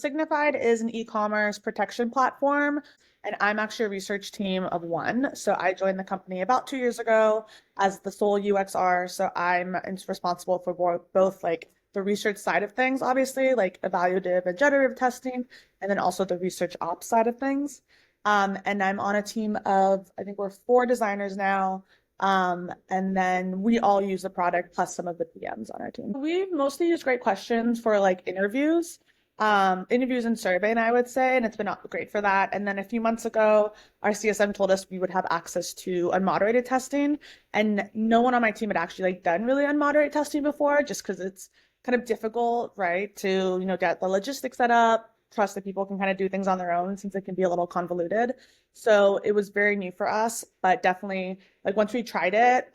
Signifyd is an e-commerce protection platform, and I'm actually a research team of one. So I joined the company about 2 years ago as the sole UXR. So I'm responsible for both like the research side of things, obviously, like evaluative and generative testing, and then also the research ops side of things. And I'm on a team of, I think we're 4 designers now. And then we all use the product plus some of the PMs on our team. We mostly use Great Questions for like interviews and surveying, I would say, and it's been great for that. And then a few months ago, our CSM told us we would have access to unmoderated testing, and no one on my team had actually like done really unmoderated testing before, just because it's kind of difficult, right, to get the logistics set up, trust that people can kind of do things on their own since it can be a little convoluted. So it was very new for us, but definitely like once we tried it,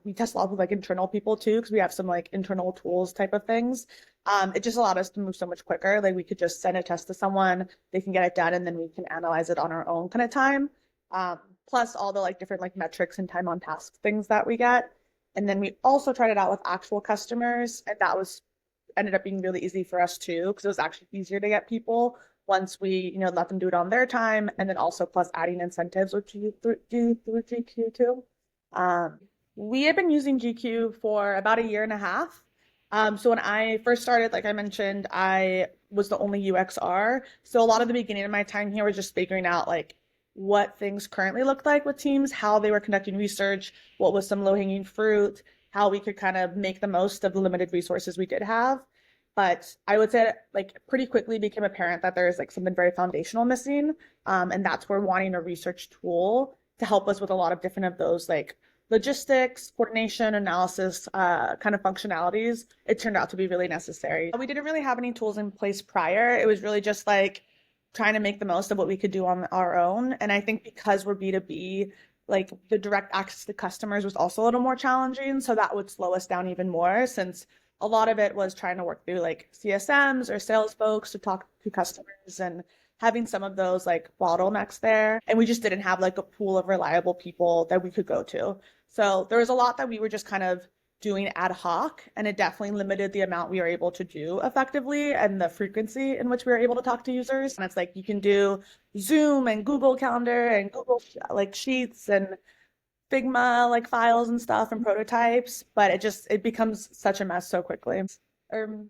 we test a lot with like internal people too, because we have some like internal tools type of things. It just allowed us to move so much quicker. Like we could just send a test to someone, they can get it done, and then we can analyze it on our own kind of time. Plus all the like different like metrics and time on task things that we get. And then we also tried it out with actual customers, and that was ended up being really easy for us too, because it was actually easier to get people once we, let them do it on their time, and then also plus adding incentives, which you do through GQ too. We have been using GQ for about 1.5 years. So when I first started, like I mentioned, I was the only UXR. So a lot of the beginning of my time here was just figuring out like what things currently looked like with teams, how they were conducting research, what was some low-hanging fruit, how we could kind of make the most of the limited resources we did have. But I would say like pretty quickly became apparent that there is like something very foundational missing. And that's where wanting a research tool to help us with a lot of different of those like logistics, coordination, analysis, kind of functionalities, it turned out to be really necessary. We didn't really have any tools in place prior. It was really just like trying to make the most of what we could do on our own. And I think because we're B2B, like the direct access to customers was also a little more challenging. So that would slow us down even more, since a lot of it was trying to work through like CSMs or sales folks to talk to customers and having some of those like bottlenecks there. And we just didn't have like a pool of reliable people that we could go to. So there was a lot that we were just kind of doing ad hoc, and it definitely limited the amount we were able to do effectively and the frequency in which we were able to talk to users. And it's like you can do Zoom and Google Calendar and Google like Sheets and Figma like files and stuff and prototypes, but it becomes such a mess so quickly.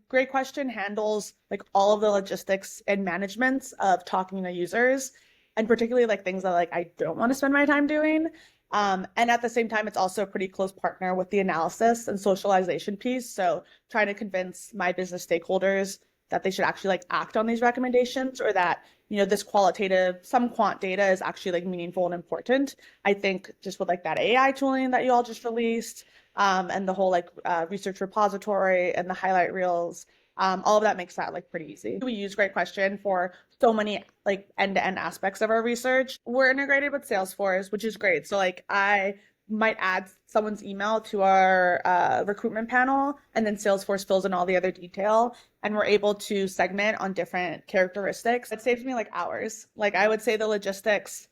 Great Question handles like all of the logistics and management of talking to users, and particularly like things that like I don't want to spend my time doing. And at the same time, it's also a pretty close partner with the analysis and socialization piece. So trying to convince my business stakeholders that they should actually like act on these recommendations, or that, this qualitative, some quant data is actually like meaningful and important. I think just with like that AI tooling that you all just released, and the whole like research repository and the highlight reels, all of that makes that like pretty easy. We use Great Question for so many like end-to-end aspects of our research. We're integrated with Salesforce, which is great. So like I might add someone's email to our recruitment panel, and then Salesforce fills in all the other detail, and we're able to segment on different characteristics. It saves me like hours. Like I would say the logistics.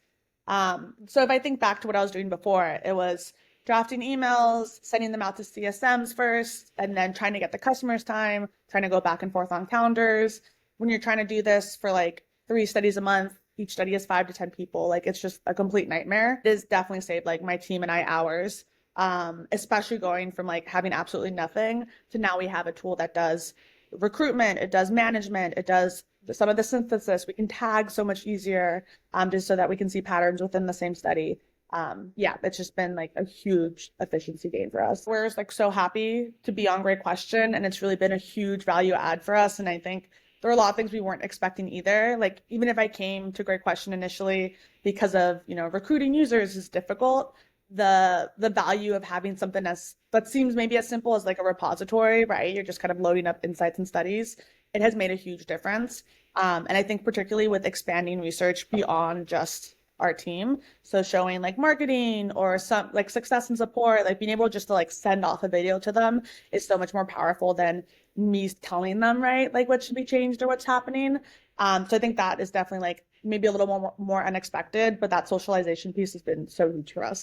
So if I think back to what I was doing before, it was drafting emails, sending them out to CSMs first, and then trying to get the customer's time, trying to go back and forth on calendars. When you're trying to do this for like 3 studies a month, each study is 5 to 10 people. Like it's just a complete nightmare. It has definitely saved like my team and I hours, especially going from like having absolutely nothing to now we have a tool that does recruitment, it does management, it does some of the synthesis. We can tag so much easier, just so that we can see patterns within the same study. Yeah, it's just been like a huge efficiency gain for us. We're like so happy to be on Great Question, and it's really been a huge value add for us. And I think there were a lot of things we weren't expecting either. Like even if I came to Great Question initially because of, recruiting users is difficult, the value of having something that seems maybe as simple as like a repository, right? You're just kind of loading up insights and studies. It has made a huge difference. And I think particularly with expanding research beyond just our team. So showing like marketing or some like success and support, like being able just to like send off a video to them is so much more powerful than me telling them, right, like what should be changed or what's happening. So I think that is definitely like maybe a little more unexpected, but that socialization piece has been so huge for us.